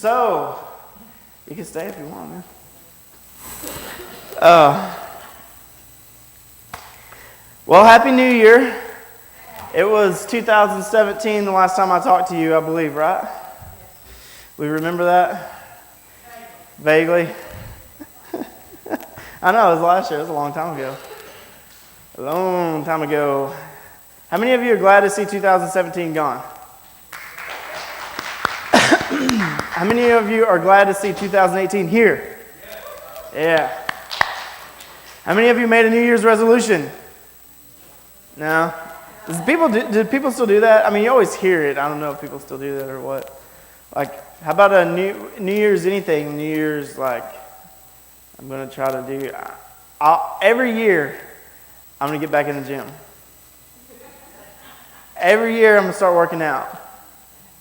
So, you can stay if you want, man. Well, Happy New Year. It was 2017 the last time I talked to you, I believe, right? We remember that? Vaguely. I know, it was last year. It was a long time ago. A long time ago. How many of you are glad to see 2017 gone? How many of you are glad to see 2018 here? Yeah. How many of you made a New Year's resolution? No? Do people still do that? I mean, you always hear it. I don't know if people still do that or what. Like, how about a New Year's anything? New Year's, like, I'm going to try to do... every year, I'm going to get back in the gym. Every year, I'm going to start working out.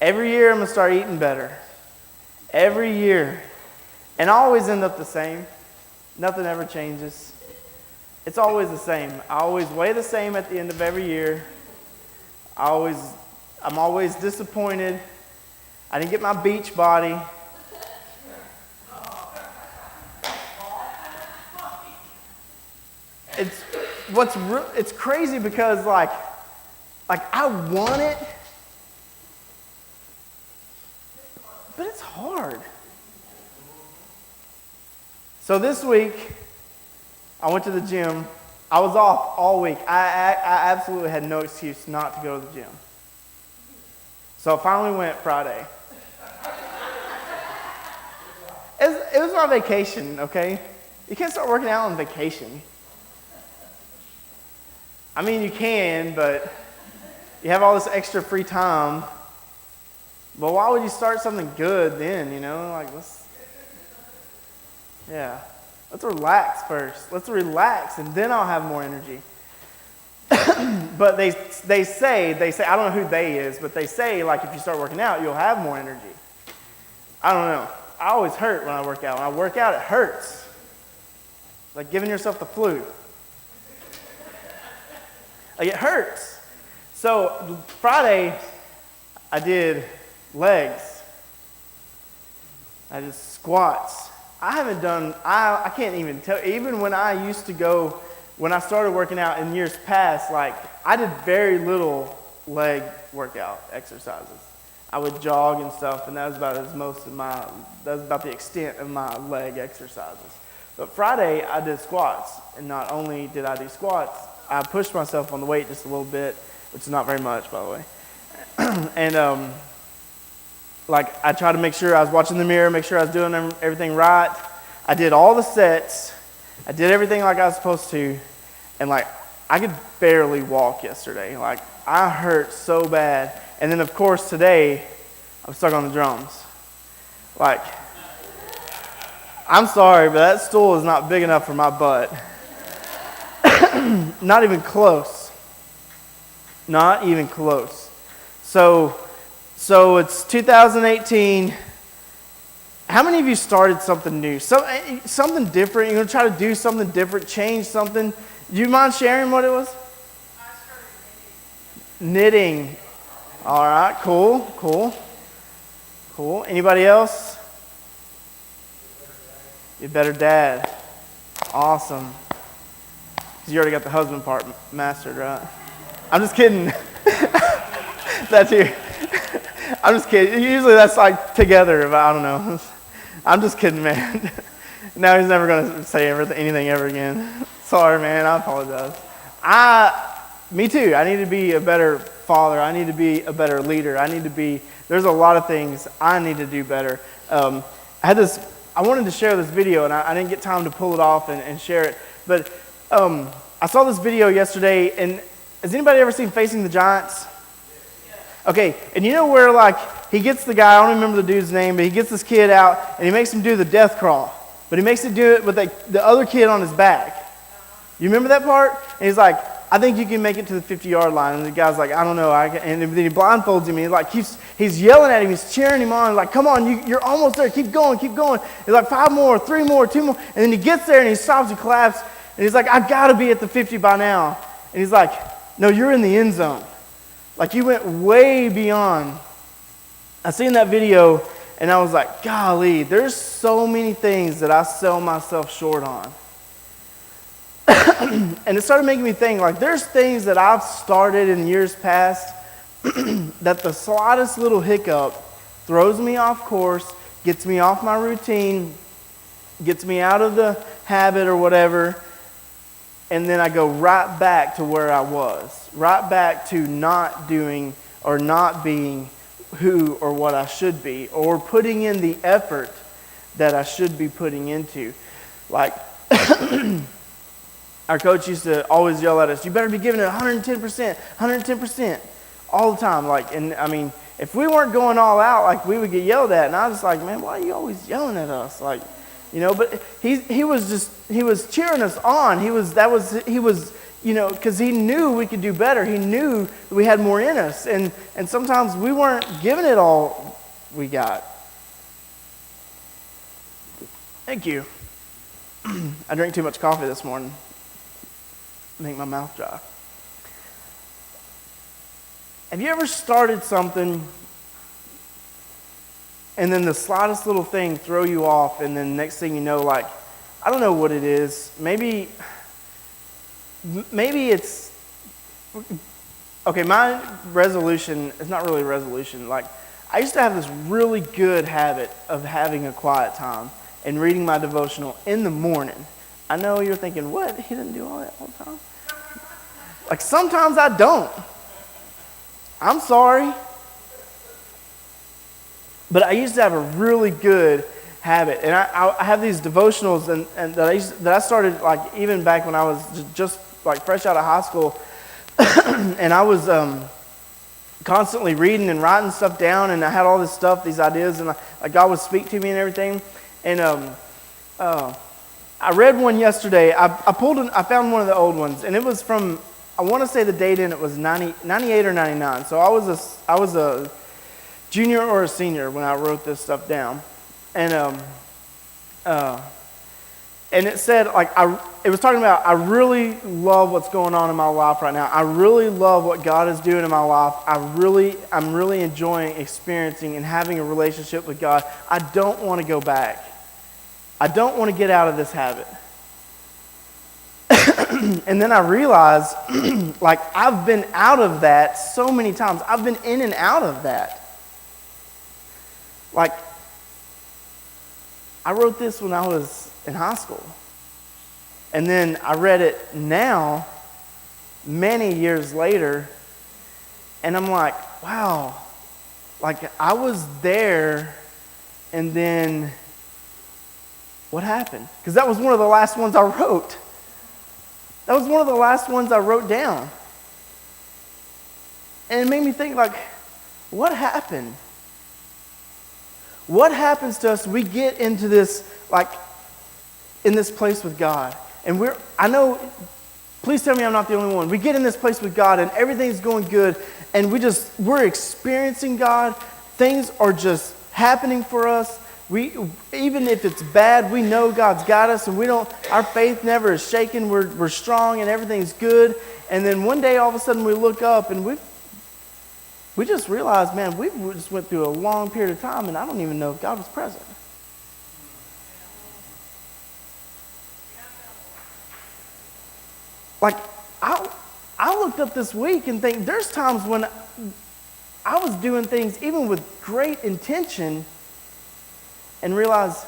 Every year, I'm going to start eating better. Every year. And I always end up the same. Nothing ever changes. It's always the same. I always weigh the same at the end of every year. I'm always disappointed. I didn't get my beach body. It's crazy because like I want it, but it's hard. So this week, I went to the gym. I was off all week. I absolutely had no excuse not to go to the gym. So I finally went Friday. It was my vacation, okay? You can't start working out on vacation. I mean, you can, but you have all this extra free time. But why would you start something good then, you know? Like, let's relax first. Let's relax, and then I'll have more energy. But they say, I don't know who they is, but they say, like, if you start working out, you'll have more energy. I don't know. I always hurt when I work out. When I work out, it hurts. Like giving yourself the flu. Like, it hurts. So, Friday, I did legs. I did squats. I haven't done, I can't even tell, even when I started working out in years past, like, I did very little leg workout exercises. I would jog and stuff, and that was about the extent of my leg exercises. But Friday, I did squats, and not only did I do squats, I pushed myself on the weight just a little bit, which is not very much, by the way. And, I tried to make sure I was watching the mirror, make sure I was doing everything right. I did all the sets. I did everything like I was supposed to. And, I could barely walk yesterday. I hurt so bad. And then, of course, today, I'm stuck on the drums. I'm sorry, but that stool is not big enough for my butt. Not even close. Not even close. So it's 2018. How many of you started something new? Something different? You're going to try to do something different, change something? Do you mind sharing what it was? I started knitting. All right, cool. Anybody else? You're a better dad. Awesome. You already got the husband part mastered, right? I'm just kidding. That's here. I'm just kidding. Usually that's together, but I don't know. I'm just kidding, man. Now he's never going to say anything ever again. Sorry, man. I apologize. Me too. I need to be a better father. I need to be a better leader. There's a lot of things I need to do better. I wanted to share this video, and I didn't get time to pull it off and share it. But I saw this video yesterday, and has anybody ever seen Facing the Giants? Okay, and you know where he gets the guy, I don't remember the dude's name, but he gets this kid out and he makes him do the death crawl. But he makes him do it with the other kid on his back. You remember that part? And he's like, I think you can make it to the 50-yard line. And the guy's like, I don't know. And then he blindfolds him. And he's yelling at him. He's cheering him on. Like, come on, you're almost there. Keep going. He's like, 5 more, 3 more, 2 more. And then he gets there and he stops and claps. And he's like, I've got to be at the 50 by now. And he's like, no, you're in the end zone. You went way beyond. I seen that video, and I was like, golly, there's so many things that I sell myself short on. And it started making me think, like, there's things that I've started in years past that the slightest little hiccup throws me off course, gets me off my routine, gets me out of the habit or whatever, and then I go right back to where I was, right back to not doing or not being who or what I should be, or putting in the effort that I should be putting into. Like, our coach used to always yell at us, you better be giving it 110%, 110%, all the time. Like, and I mean, if we weren't going all out, like, we would get yelled at. And I was like, man, why are you always yelling at us? Like, you know, but he was cheering us on. He was, you know, because he knew we could do better. He knew we had more in us. And sometimes we weren't giving it all we got. Thank you. I drank too much coffee this morning. Make my mouth dry. Have you ever started something and then the slightest little thing throw you off, and then next thing you know, like, I don't know what it is. Maybe it's, okay, my resolution is not really a resolution. Like, I used to have this really good habit of having a quiet time and reading my devotional in the morning. I know you're thinking, what? He didn't do all that all the time? Like, sometimes I don't. I'm sorry. But I used to have a really good habit. And I have these devotionals and that I started, like, even back when I was just like fresh out of high school. And I was constantly reading and writing stuff down, and I had all this stuff, these ideas, and like God would speak to me and everything. And I read one yesterday. I found one of the old ones, and it was from, I want to say the date in it was 98 or 99. So I was a junior or a senior when I wrote this stuff down. And it said, like, it was talking about, I really love what's going on in my life right now. I really love what God is doing in my life. I'm really enjoying experiencing and having a relationship with God. I don't want to go back. I don't want to get out of this habit. And then I realized, like, I've been out of that so many times. I've been in and out of that. Like, I wrote this when I was in high school. And then I read it now, many years later, and I'm like, wow, like, I was there, and then what happened? Because that was one of the last ones I wrote. That was one of the last ones I wrote down. And it made me think, like, what happened? What happens to us? We get into this, like, in this place with God. And I know, please tell me I'm not the only one. We get in this place with God and everything's going good, and we're experiencing God. Things are just happening for us. Even if it's bad, we know God's got us, and our faith never is shaken. We're strong and everything's good. And then one day all of a sudden we look up and we just realized, man, we just went through a long period of time, and I don't even know if God was present. Like, I looked up this week and think there's times when I was doing things even with great intention and realized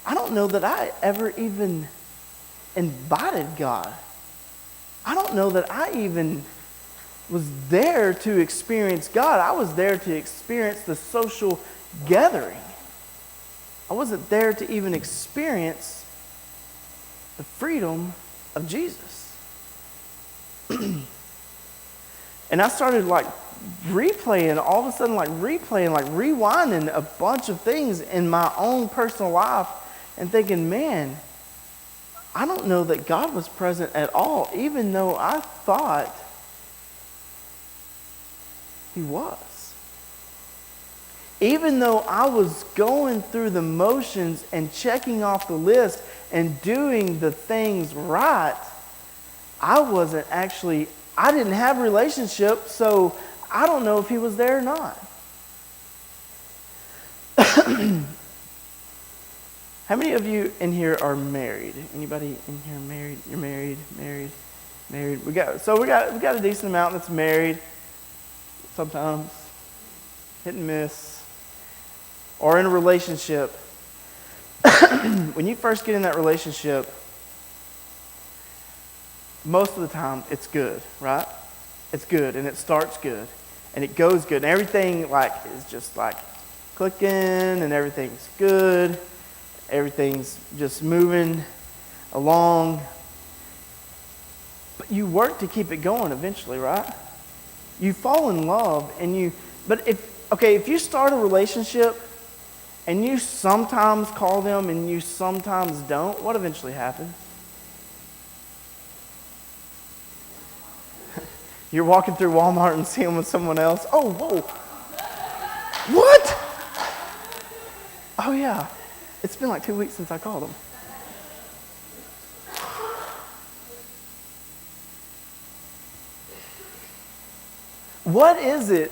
I don't know that I ever even invited God. I don't know that I even was there to experience God. I was there to experience the social gathering. I wasn't there to even experience the freedom of Jesus. And I started, like, replaying, all of a sudden, like, rewinding a bunch of things in my own personal life and thinking, man, I don't know that God was present at all, even though I thought He was. Even though I was going through the motions and checking off the list and doing the things right, I didn't have a relationship, so I don't know if He was there or not. How many of you in here are married? Anybody in here married? You're married. We got a decent amount that's married. Sometimes hit and miss, or in a relationship. When you first get in that relationship, most of the time it's good, right? It's good, and it starts good, and it goes good, and everything is just clicking, and everything's good. Everything's just moving along. But you work to keep it going eventually, right? You fall in love but if you start a relationship and you sometimes call them and you sometimes don't, what eventually happens? You're walking through Walmart and see them with someone else. Oh, whoa. What? Oh, yeah. It's been 2 weeks since I called him. What is it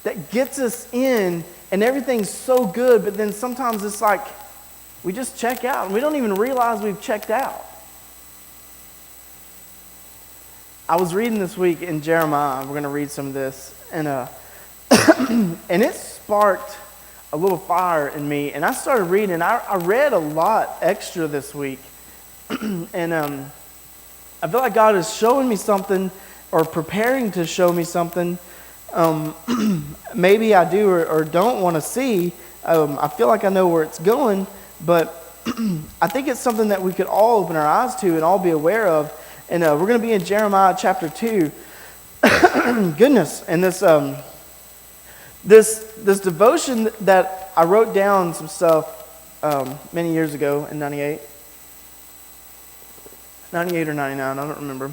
that gets us in and everything's so good, but then sometimes it's we just check out and we don't even realize we've checked out? I was reading this week in Jeremiah. We're going to read some of this. And and it sparked a little fire in me, and I started reading, and I read a lot extra this week, and I feel like God is showing me something, or preparing to show me something, maybe I do or don't want to see. I feel like I know where it's going, but I think it's something that we could all open our eyes to and all be aware of, and we're going to be in Jeremiah chapter 2. Goodness, and this devotion that I wrote down some stuff many years ago in 98 or 99, I don't remember.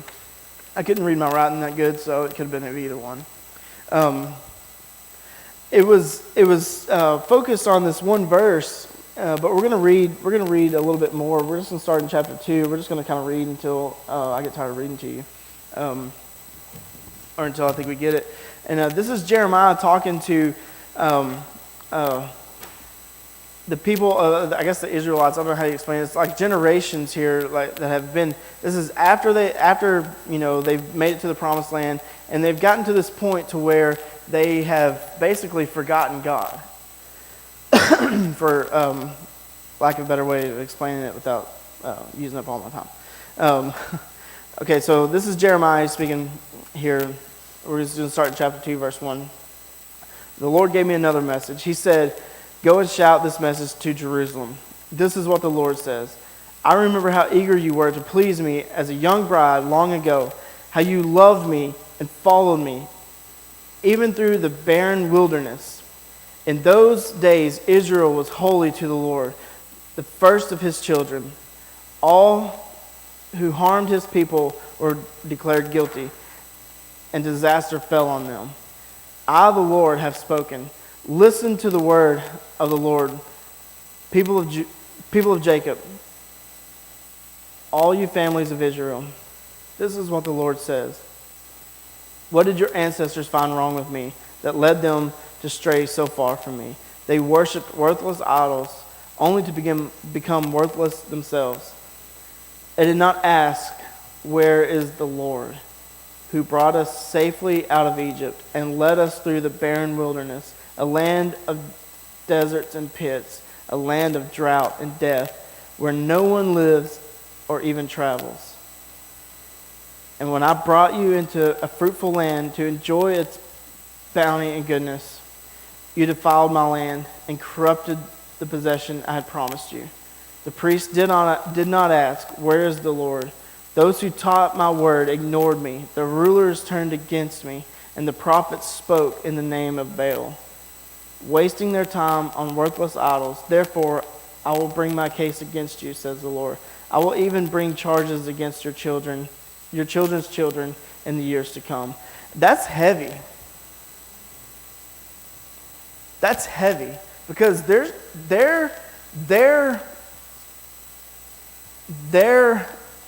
I couldn't read my writing that good, so it could have been either one. It was focused on this one verse, but we're gonna read a little bit more. We're just gonna start in chapter 2. We're just gonna kind of read until I get tired of reading to you, or until I think we get it. And this is Jeremiah talking to the people, I guess the Israelites. I don't know how you explain it. It's like generations here, that have been. This is after they've made it to the promised land, and they've gotten to this point to where they have basically forgotten God. For lack of a better way of explaining it without using up all my time. Okay, so this is Jeremiah speaking here. We're just going to start in chapter 2, verse 1. The Lord gave me another message. He said, "Go and shout this message to Jerusalem. This is what the Lord says. I remember how eager you were to please me as a young bride long ago, how you loved me and followed me, even through the barren wilderness. In those days, Israel was holy to the Lord, the first of his children. All who harmed his people were declared guilty, and disaster fell on them. I, the Lord, have spoken. Listen to the word of the Lord, people of Jacob, all you families of Israel. This is what the Lord says. What did your ancestors find wrong with me that led them to stray so far from me? They worshipped worthless idols, only to become worthless themselves. They did not ask, 'Where is the Lord, who brought us safely out of Egypt and led us through the barren wilderness, a land of deserts and pits, a land of drought and death, where no one lives or even travels? And when I brought you into a fruitful land to enjoy its bounty and goodness, you defiled my land and corrupted the possession I had promised you. The priests did not ask, 'Where is the Lord?' Those who taught my word ignored me. The rulers turned against me, and the prophets spoke in the name of Baal, wasting their time on worthless idols. Therefore, I will bring my case against you, says the Lord. I will even bring charges against your children, your children's children, in the years to come." That's heavy. That's heavy, because their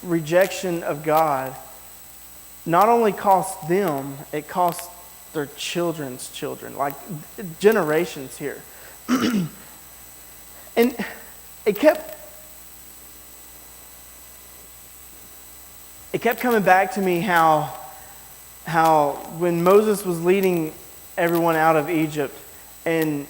rejection of God not only cost them, it cost their children's children, like generations here. And it kept coming back to me how when Moses was leading everyone out of Egypt, and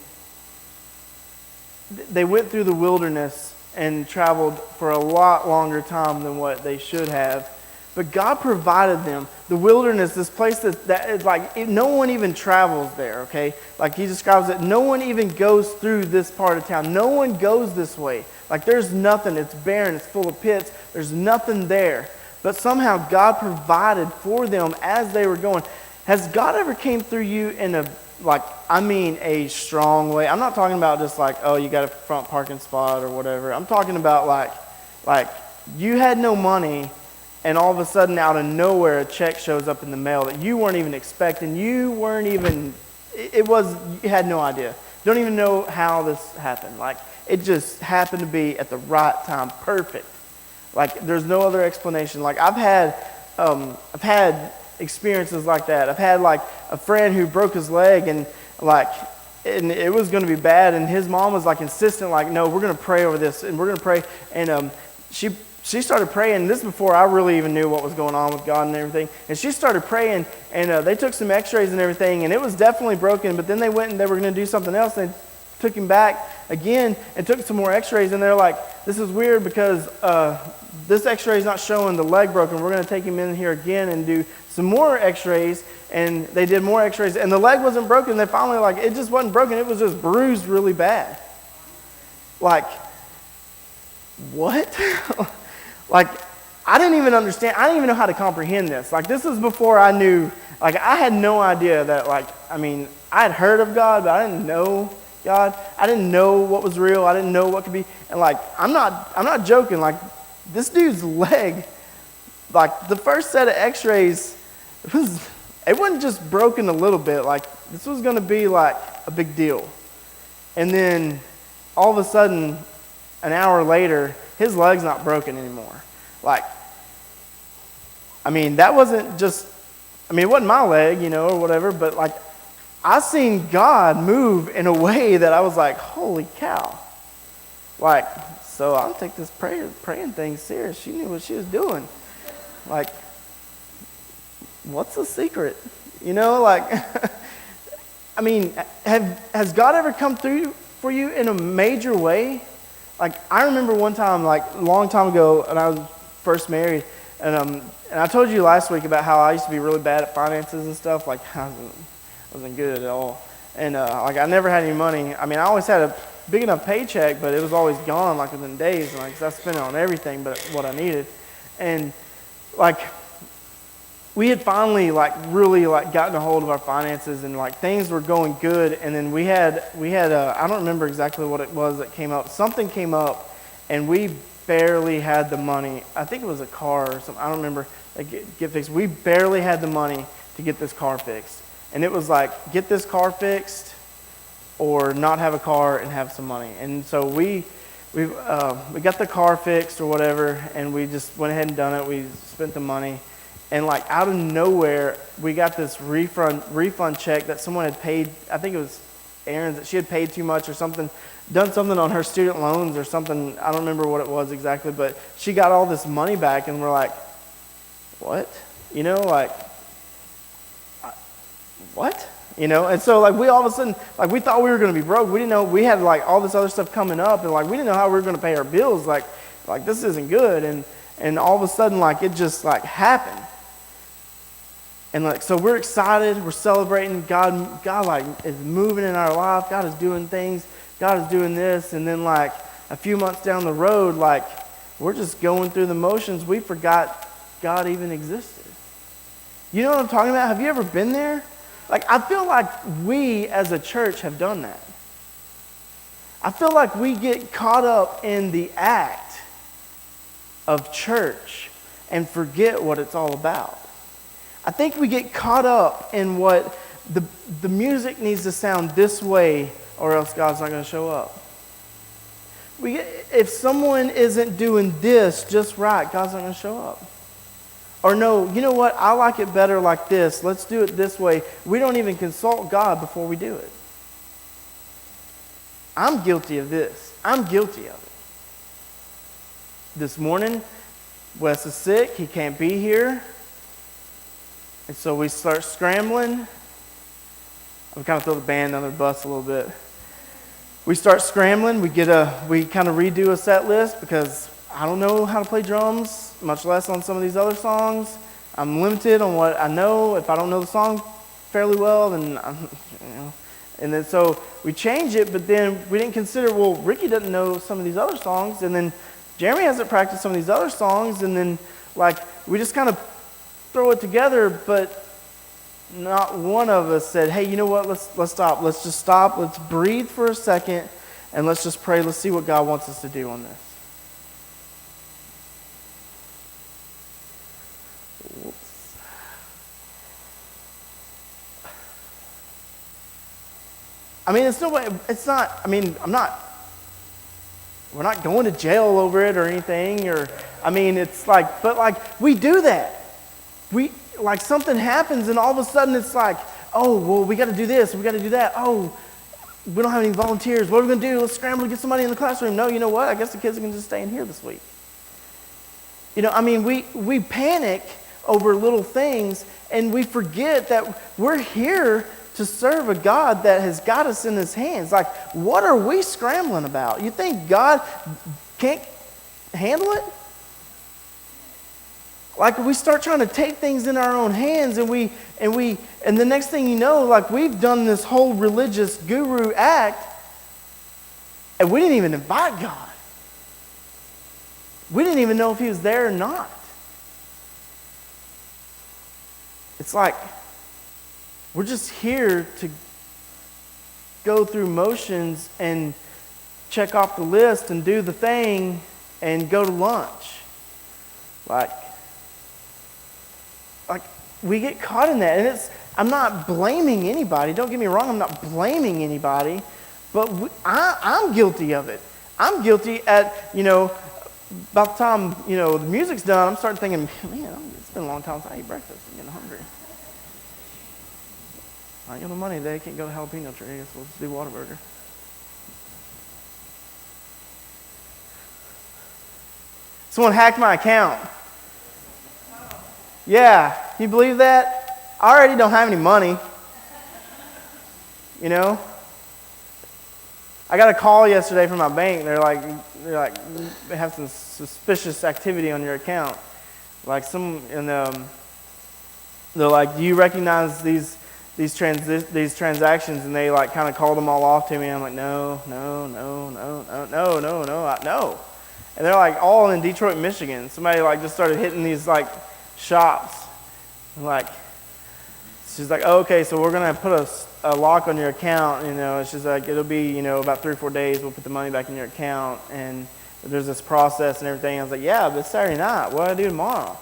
they went through the wilderness and traveled for a lot longer time than what they should have. But God provided them the wilderness, this place that is like, no one even travels there, okay? Like he describes it, no one even goes through this part of town. No one goes this way. Like there's nothing. It's barren. It's full of pits. There's nothing there. But somehow God provided for them as they were going. Has God ever came through you in a strong way? I'm not talking about just like, oh, you got a front parking spot or whatever. I'm talking about like you had no money, and all of a sudden out of nowhere a check shows up in the mail that you weren't even expecting. You had no idea. Don't even know how this happened. Like it just happened to be at the right time, perfect. Like there's no other explanation. Like I've had experiences like that. I've had like a friend who broke his leg and it was going to be bad, and his mom was like insistent, like, no, we're going to pray over this, and we're going to pray. And she started praying. This is before I really even knew what was going on with God and everything. And she started praying, and they took some X-rays and everything, and it was definitely broken. But then they went and they were going to do something else. They took him back again and took some more X-rays, and they're like, this is weird because this X-ray is not showing the leg broken. We're going to take him in here again and do some more X-rays. And they did more X-rays, and the leg wasn't broken. They finally, like, it just wasn't broken. It was just bruised really bad. Like, what? Like, I didn't even understand. I didn't even know how to comprehend this. Like, this is before I knew. Like, I had no idea that, like, I mean, I had heard of God, but I didn't know God. I didn't know what was real. I didn't know what could be. And, like, I'm not joking. Like, this dude's leg, like, the first set of X-rays, it wasn't just broken a little bit. Like, this was going to be, like, a big deal. And then, all of a sudden, an hour later, his leg's not broken anymore. Like, I mean, that wasn't just, I mean, it wasn't my leg, you know, or whatever, but, like, I seen God move in a way that I was like, holy cow. Like, so I'll take this praying thing serious. She knew what she was doing. Like, what's the secret? You know, like, I mean, has God ever come through for you in a major way? Like, I remember one time, like, a long time ago, when I was first married, and I told you last week about how I used to be really bad at finances and stuff. Like, I wasn't good at all. And, like, I never had any money. I mean, I always had a big enough paycheck, but it was always gone, like, within days. Like, 'cause I spent it on everything but what I needed. And, like, we had finally, like, really, like, gotten a hold of our finances, and, like, things were going good. And then we had I don't remember exactly what it was that came up. Something came up, and we barely had the money. I think it was a car or something. I don't remember. Like, get fixed. We barely had the money to get this car fixed. And it was like, get this car fixed or not have a car and have some money. And so we got the car fixed or whatever, and we just went ahead and done it. We spent the money. And, like, out of nowhere, we got this refund check that someone had paid. I think it was Aaron's, that she had paid too much or something, done something on her student loans or something. I don't remember what it was exactly, but she got all this money back, and we're like, what? You know, like, what? You know, and so, like, we all of a sudden, like, we thought we were going to be broke. We didn't know, we had, like, all this other stuff coming up, and, like, we didn't know how we were going to pay our bills. Like this isn't good. And all of a sudden, like, it just, like, happened. And, like, so we're excited, we're celebrating. God, like, is moving in our life. God is doing things. God is doing this. And then, like, a few months down the road, like, we're just going through the motions. We forgot God even existed. You know what I'm talking about? Have you ever been there? Like, I feel like we as a church have done that. I feel like we get caught up in the act of church and forget what it's all about. I think we get caught up in what the music needs to sound this way, or else God's not going to show up. If someone isn't doing this just right, God's not going to show up. Or no, you know what? I like it better like this. Let's do it this way. We don't even consult God before we do it. I'm guilty of this. I'm guilty of it. This morning, Wes is sick. He can't be here. And so we start scrambling. I'm kind of throw the band under the bus a little bit. We start scrambling. We kind of redo a set list because I don't know how to play drums, much less on some of these other songs. I'm limited on what I know. If I don't know the song fairly well, then And then so we change it, but then we didn't consider, well, Ricky doesn't know some of these other songs, and then Jeremy hasn't practiced some of these other songs, and then we just kind of throw it together, but not one of us said, hey, you know what, let's stop. Let's just stop. Let's breathe for a second, and let's just pray. Let's see what God wants us to do on this. Whoops. I mean, we're not going to jail over it or anything, but we do that. Something happens and all of a sudden it's like, oh, well, we got to do this, we got to do that. Oh, we don't have any volunteers. What are we going to do? Let's scramble to get somebody in the classroom. No, you know what? I guess the kids are going to just stay in here this week. We panic over little things and we forget that we're here to serve a God that has got us in his hands. What are we scrambling about? You think God can't handle it? We start trying to take things in our own hands and the next thing you know, we've done this whole religious guru act and we didn't even invite God. We didn't even know if he was there or not. It's we're just here to go through motions and check off the list and do the thing and go to lunch. We get caught in that. And I'm not blaming anybody. Don't get me wrong. I'm not blaming anybody. But I'm guilty of it. I'm guilty at, about the time, the music's done, I'm starting thinking, man, it's been a long time since I ate breakfast. I'm getting hungry. I ain't got no money today. Can't go to Jalapeno Tree. I guess we'll just do Whataburger. Someone hacked my account. Yeah, can you believe that? I already don't have any money. I got a call yesterday from my bank. They're like, they have some suspicious activity on your account. They're like, do you recognize these transactions? And they kind of called them all off to me. I'm like, no. And they're all in Detroit, Michigan. Somebody just started hitting these shops. She's like, oh, okay, so we're gonna put a lock on your account. It's just it'll be about 3 or 4 days. We'll put the money back in your account, and there's this process and everything. I was like, yeah, but it's Saturday night. What do I do tomorrow?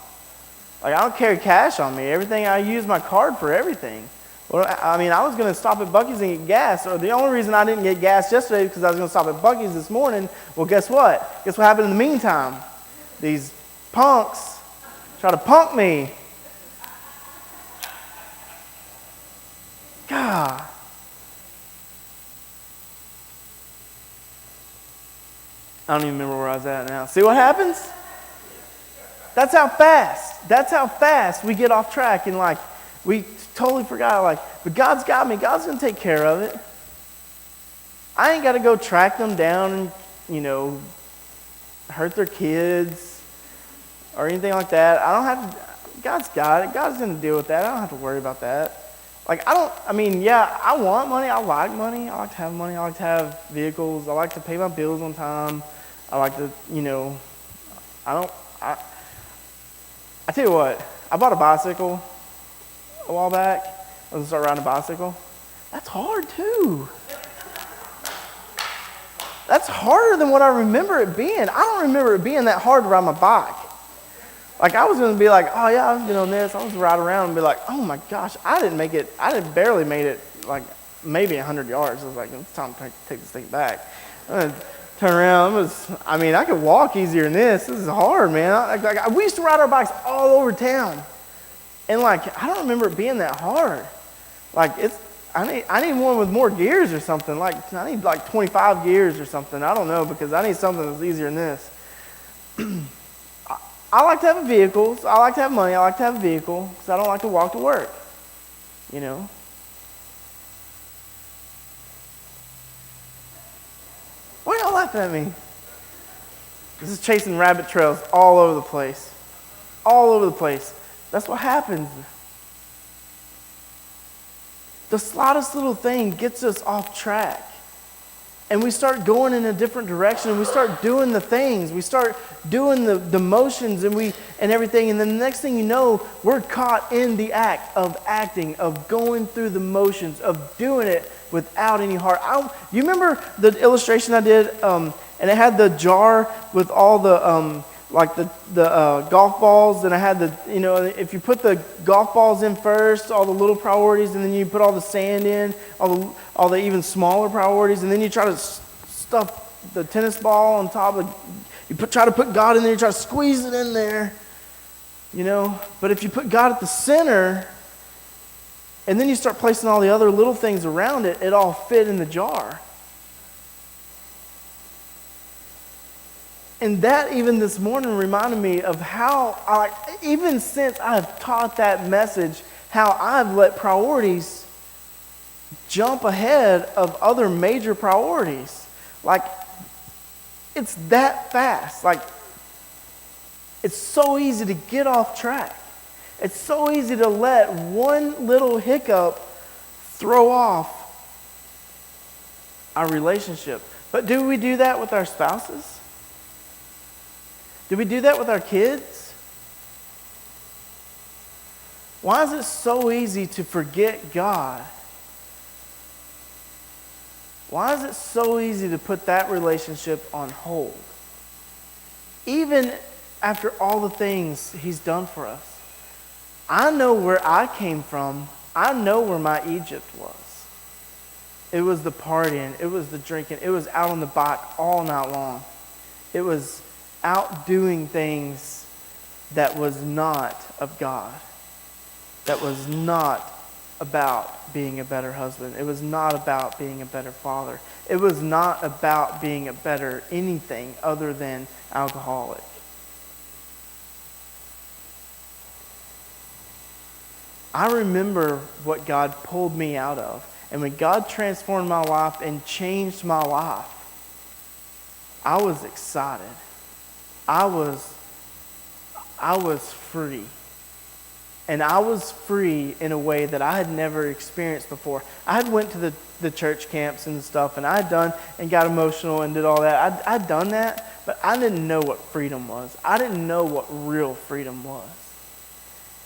I don't carry cash on me. Everything I use my card for everything. Well, I was gonna stop at Buc-ee's and get gas. Or the only reason I didn't get gas yesterday is because I was gonna stop at Buc-ee's this morning. Well, guess what? Guess what happened in the meantime? These punks try to punk me. God. I don't even remember where I was at now. See what happens? That's how fast we get off track and we totally forgot but God's got me. God's going to take care of it. I ain't got to go track them down and, hurt their kids or anything like that. I don't have to. God's got it. God's going to deal with that. I don't have to worry about that. I want money. I like money. I like to have money. I like to have vehicles. I like to pay my bills on time. I like to, I tell you what, I bought a bicycle a while back. I was going to start riding a bicycle. That's hard too. That's harder than what I remember it being. I don't remember it being that hard to ride my bike. I was going to be oh yeah, I was doing this. I was going to ride around and be oh my gosh, I barely made it maybe 100 yards. I was it's time to take this thing back. I'm going to turn around. I could walk easier than this. This is hard, man. We used to ride our bikes all over town. And I don't remember it being that hard. I need one with more gears or something. Like I need like 25 gears or something. I don't know, because I need something that's easier than this. I like to have a vehicle. So I like to have money. I like to have a vehicle because I don't like to walk to work. You know. Why are y'all laughing at me? This is chasing rabbit trails all over the place. All over the place. That's what happens. The slightest little thing gets us off track. And we start going in a different direction, and we start doing the things. We start doing the motions and everything. And then the next thing you know, we're caught in the act of acting, of going through the motions, of doing it without any heart. You remember the illustration I did? And it had the jar with all the golf balls, and I had if you put the golf balls in first, all the little priorities, and then you put all the sand in, all the even smaller priorities, and then you try to stuff the tennis ball on top of, try to put God in there, you try to squeeze it in there, but if you put God at the center, and then you start placing all the other little things around it, it all fit in the jar. And that even this morning reminded me of how, even since I've taught that message, how I've let priorities jump ahead of other major priorities. Like, it's that fast. Like, it's so easy to get off track. It's so easy to let one little hiccup throw off our relationship. But do we do that with our spouses? Do we do that with our kids? Why is it so easy to forget God? Why is it so easy to put that relationship on hold? Even after all the things He's done for us. I know where I came from. I know where my Egypt was. It was the partying. It was the drinking. It was out on the bike all night long. It was out doing things that was not of God, that was not about being a better husband. It was not about being a better father. It was not about being a better anything other than alcoholic. I remember what God pulled me out of. And when God transformed my life and changed my life, I was excited. I was free. And I was free in a way that I had never experienced before. I had went to the church camps and stuff, and I had done and got emotional and did all that. I'd done that, but I didn't know what freedom was. I didn't know what real freedom was.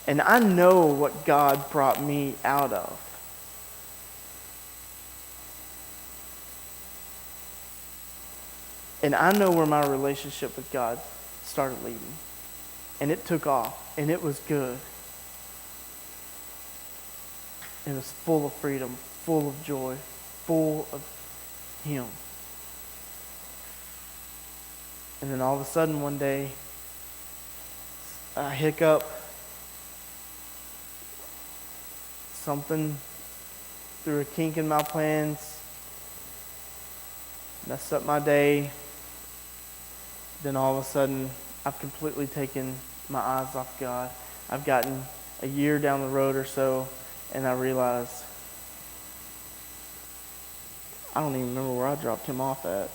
And I know what God brought me out of. And I know where my relationship with God started leading. And it took off. And it was good. It was full of freedom, full of joy, full of Him. And then all of a sudden one day, a hiccup, something threw a kink in my plans, messed up my day. Then all of a sudden, I've completely taken my eyes off God. I've gotten a year down the road or so, and I realized I don't even remember where I dropped Him off at.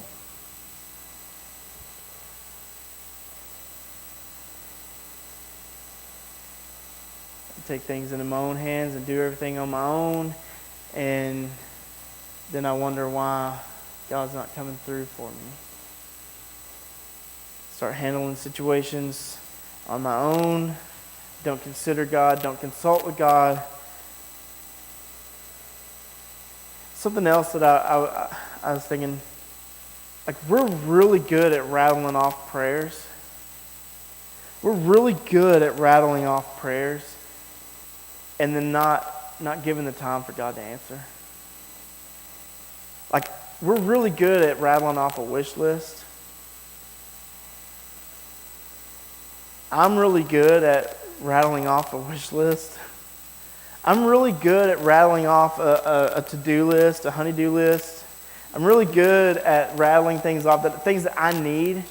I take things into my own hands and do everything on my own, and then I wonder why God's not coming through for me. Start handling situations on my own. Don't consider God. Don't consult with God. Something else that I was thinking, like, we're really good at rattling off prayers. We're really good at rattling off prayers and then not giving the time for God to answer. Like, we're really good at rattling off a wish list. I'm really good at rattling off a wish list. I'm really good at rattling off a to-do list, a honey-do list. I'm really good at rattling things off, things that I need.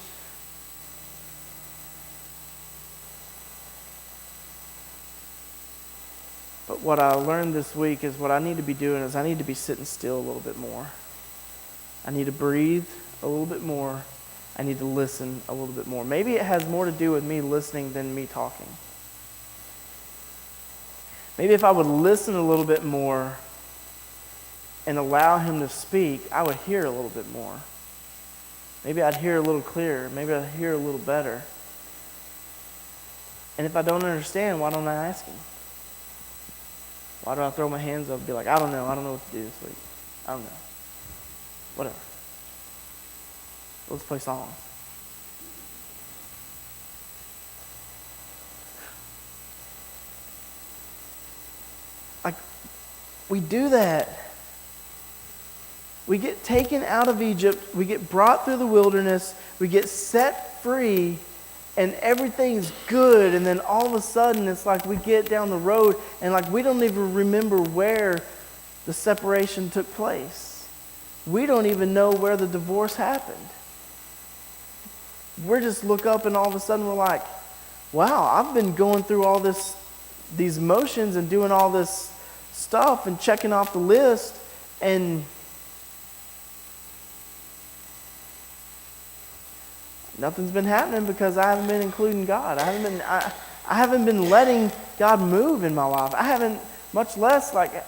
But what I learned this week is what I need to be doing is I need to be sitting still a little bit more. I need to breathe a little bit more. I need to listen a little bit more. Maybe it has more to do with me listening than me talking. Maybe if I would listen a little bit more and allow him to speak, I would hear a little bit more. Maybe I'd hear a little clearer. Maybe I'd hear a little better. And if I don't understand, why don't I ask him? Why do I throw my hands up and be like, I don't know what to do this week. I don't know. Whatever. Let's play songs. Like, we do that. We get taken out of Egypt. We get brought through the wilderness. We get set free. And everything's good. And then all of a sudden, it's like we get down the road. And like we don't even remember where the separation took place. We don't even know where the divorce happened. We just look up and all of a sudden we're like, wow, I've been going through all these motions and doing all this stuff and checking off the list, and nothing's been happening because I haven't been including God. I haven't been letting God move in my life. I haven't, much less like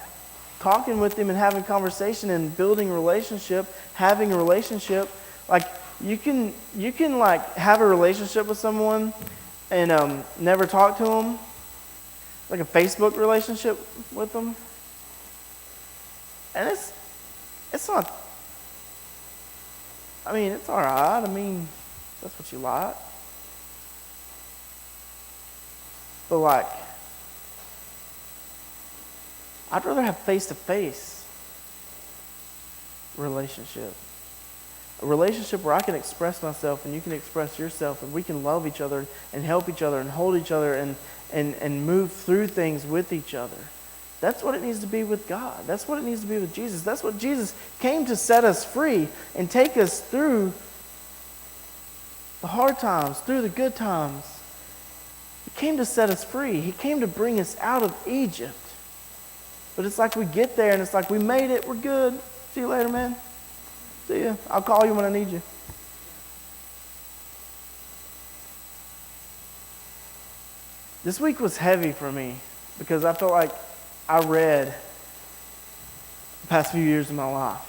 talking with him and having conversation and building relationship, having a relationship. Like you can like have a relationship with someone and never talk to them, like a Facebook relationship with them, and it's not. I mean, it's all right. I mean, that's what you like. But like, I'd rather have face-to-face relationship. A relationship where I can express myself and you can express yourself and we can love each other and help each other and hold each other and move through things with each other. That's what it needs to be with God. That's what it needs to be with Jesus. That's what Jesus came to set us free and take us through the hard times, through the good times. He came to set us free. He came to bring us out of Egypt. But it's like we get there and it's like we made it, we're good. See you later, man. See ya. I'll call you when I need you. This week was heavy for me because I felt like I read the past few years of my life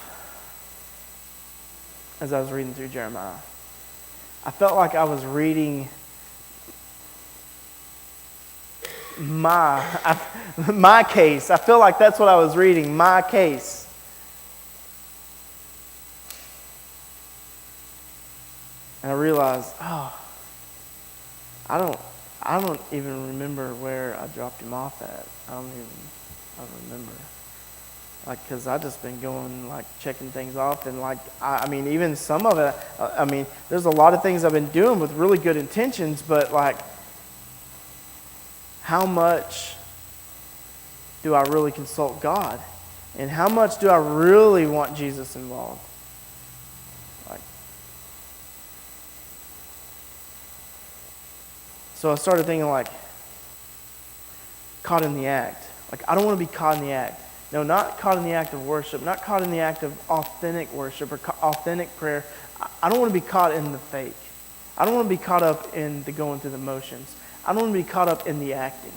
as I was reading through Jeremiah. I felt like I was reading my case. I feel like that's what I was reading, my case. And I realized, I don't even remember where I dropped him off at. I don't remember. Like, because I just been going, like, checking things off. And, like, I mean, even some of it, I mean, there's a lot of things I've been doing with really good intentions. But, like, how much do I really consult God? And how much do I really want Jesus involved? Like, so I started thinking, like, caught in the act. Like, I don't want to be caught in the act. No, not caught in the act of worship, not caught in the act of authentic worship or authentic prayer. I don't want to be caught in the fake. I don't want to be caught up in the going through the motions. I don't want to be caught up in the acting.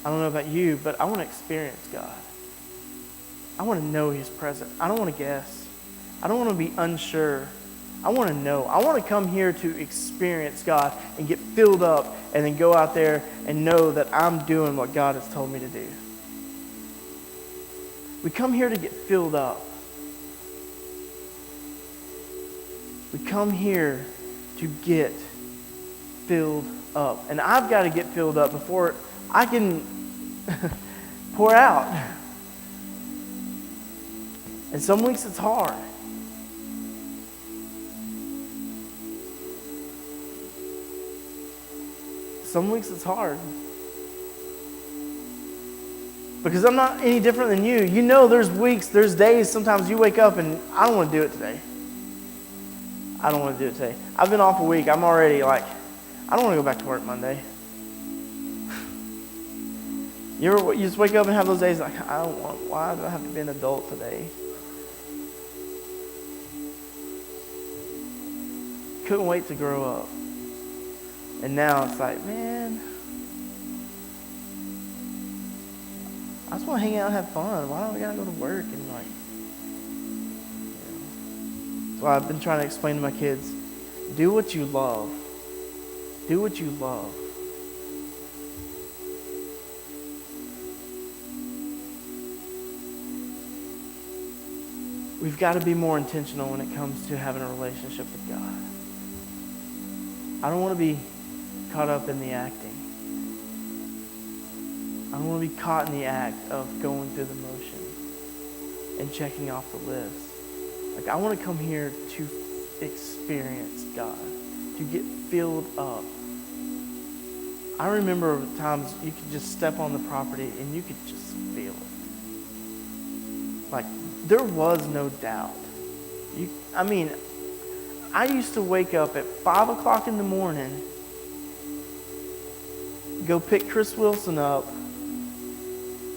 I don't know about you, but I want to experience God. I want to know He's present. I don't want to guess. I don't want to be unsure. I want to know. I want to come here to experience God and get filled up and then go out there and know that I'm doing what God has told me to do. We come here to get filled up. We come here to get filled up. And I've got to get filled up before I can pour out. And some weeks it's hard. Some weeks it's hard. Because I'm not any different than you. You know there's weeks, there's days, sometimes you wake up and I don't want to do it today. I don't want to do it today. I've been off a week. I'm already like, I don't want to go back to work Monday. You just wake up and have those days like, why do I have to be an adult today? Couldn't wait to grow up. And now it's like, man, I just want to hang out and have fun. Why don't we gotta go to work? And like, that's why I've been trying to explain to my kids, do what you love. Do what you love. We've got to be more intentional when it comes to having a relationship with God. I don't want to be caught up in the acting. I don't want to be caught in the act of going through the motions and checking off the list. Like, I want to come here to experience God, to get filled up. I remember times you could just step on the property and you could just feel it. Like, there was no doubt. I used to wake up at 5 o'clock in the morning, go pick Chris Wilson up,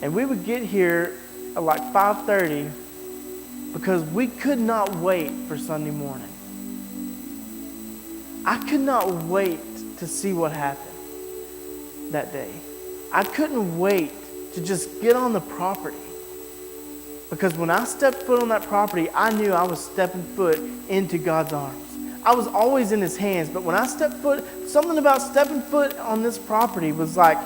and we would get here at like 5:30 because we could not wait for Sunday morning. I could not wait to see what happened that day. I couldn't wait to just get on the property. Because when I stepped foot on that property, I knew I was stepping foot into God's arms. I was always in His hands, but when I stepped foot, something about stepping foot on this property was like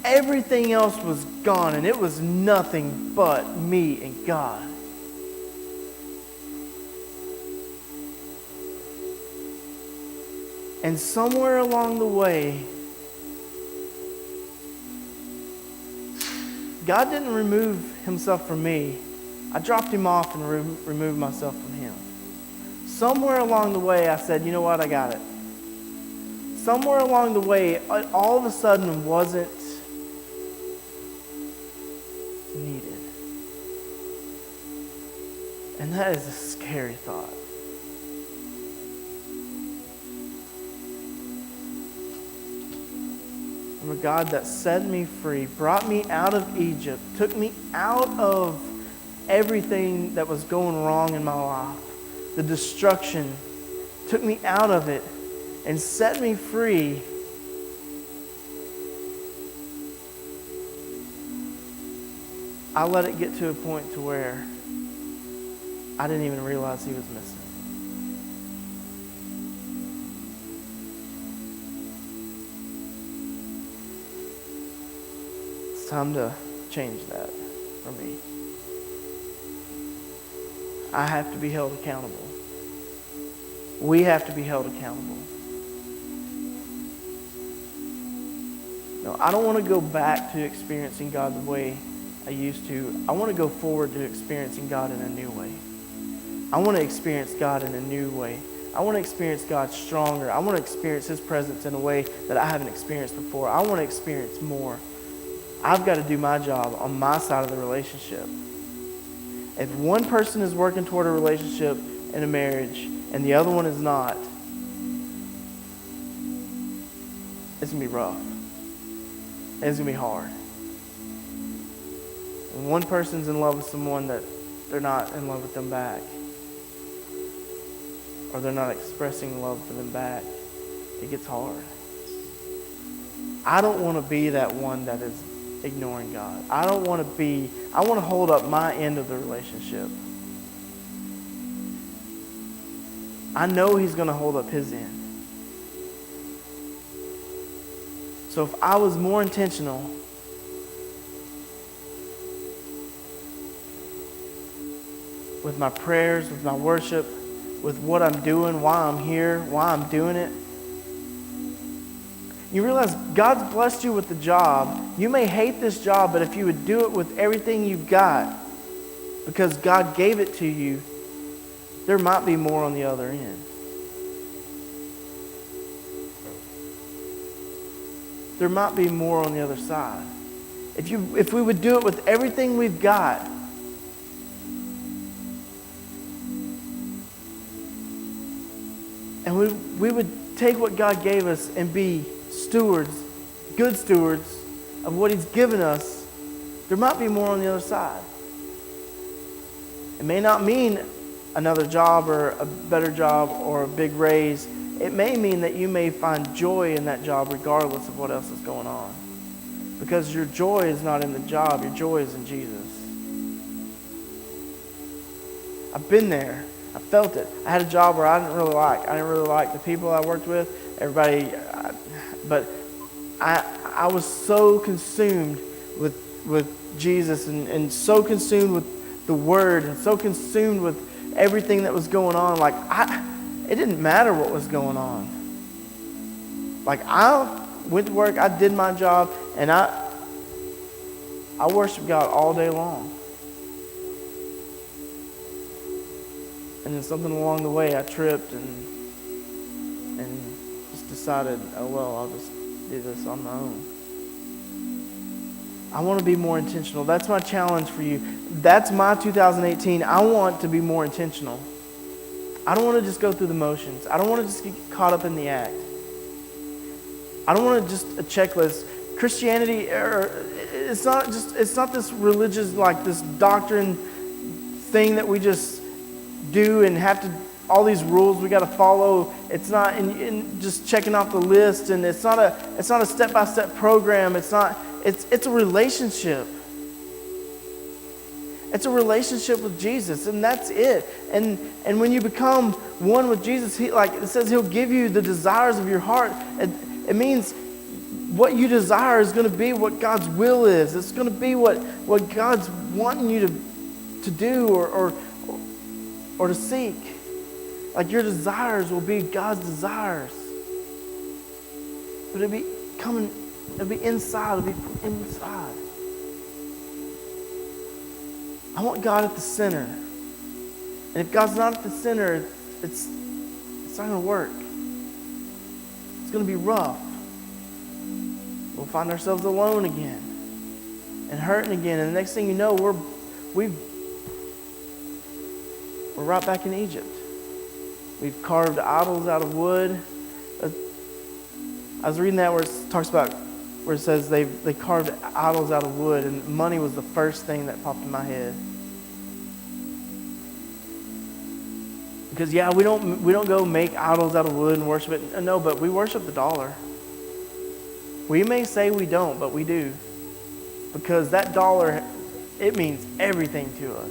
everything else was gone and it was nothing but me and God. And somewhere along the way, God didn't remove Himself from me. I dropped Him off and removed myself from Him. Somewhere along the way, I said, you know what, I got it. Somewhere along the way, it all of a sudden wasn't needed. And that is a scary thought. I'm a God that set me free, brought me out of Egypt, took me out of everything that was going wrong in my life, the destruction, took me out of it and set me free. I let it get to a point to where I didn't even realize He was missing. Time to change that for me. I have to be held accountable. We have to be held accountable. No, I don't want to go back to experiencing God the way I used to. I want to go forward to experiencing God in a new way. I want to experience God in a new way. I want to experience God stronger. I want to experience His presence in a way that I haven't experienced before. I want to experience more. I've got to do my job on my side of the relationship. If one person is working toward a relationship in a marriage and the other one is not, it's going to be rough. It's going to be hard. When one person's in love with someone that they're not in love with them back, or they're not expressing love for them back, it gets hard. I don't want to be that one that is ignoring God. I want to hold up my end of the relationship. I know He's going to hold up His end. So if I was more intentional with my prayers, with my worship, with what I'm doing, why I'm here, why I'm doing it, you realize God's blessed you with the job. You may hate this job, but if you would do it with everything you've got, because God gave it to you, there might be more on the other end. There might be more on the other side. If we would do it with everything we've got, and we would take what God gave us and be stewards, good stewards of what He's given us, there might be more on the other side. It may not mean another job or a better job or a big raise. It may mean that you may find joy in that job regardless of what else is going on. Because your joy is not in the job, your joy is in Jesus. I've been there. I felt it. I had a job where I didn't really like. I didn't really like the people I worked with, everybody, but I was so consumed with Jesus and so consumed with the Word and so consumed with everything that was going on. Like, it didn't matter what was going on. Like, I went to work, I did my job, and I worshiped God all day long. And then something along the way, I tripped and just decided, oh well, I'll just do this on my own. I want to be more intentional. That's my challenge for you. That's my 2018. I want to be more intentional. I don't want to just go through the motions. I don't want to just get caught up in the act. I don't want to just a checklist. Christianity, it's not this religious, like this doctrine thing that we just do and have to, all these rules we got to follow. It's not in just checking off the list, and it's not a step-by-step program. It's a relationship. It's a relationship with Jesus, and that's it. And when you become one with Jesus, it says He'll give you the desires of your heart. It means what you desire is going to be what God's will is. It's going to be what God's wanting you to do or to seek. Like, your desires will be God's desires. But it'll be inside. It'll be from inside. I want God at the center. And if God's not at the center, it's not going to work. It's going to be rough. We'll find ourselves alone again and hurting again. And the next thing you know, we're right back in Egypt. We've carved idols out of wood. I was reading that where it talks about, where it says they carved idols out of wood, and money was the first thing that popped in my head. Because we don't go make idols out of wood and worship it. No, but we worship the dollar. We may say we don't, but we do. Because that dollar, it means everything to us.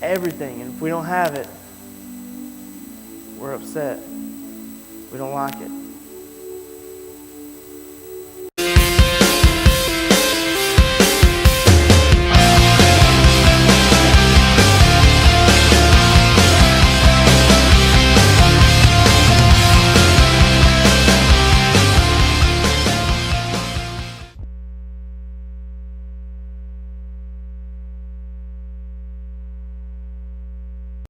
Everything. And if we don't have it, we're upset. We don't like it.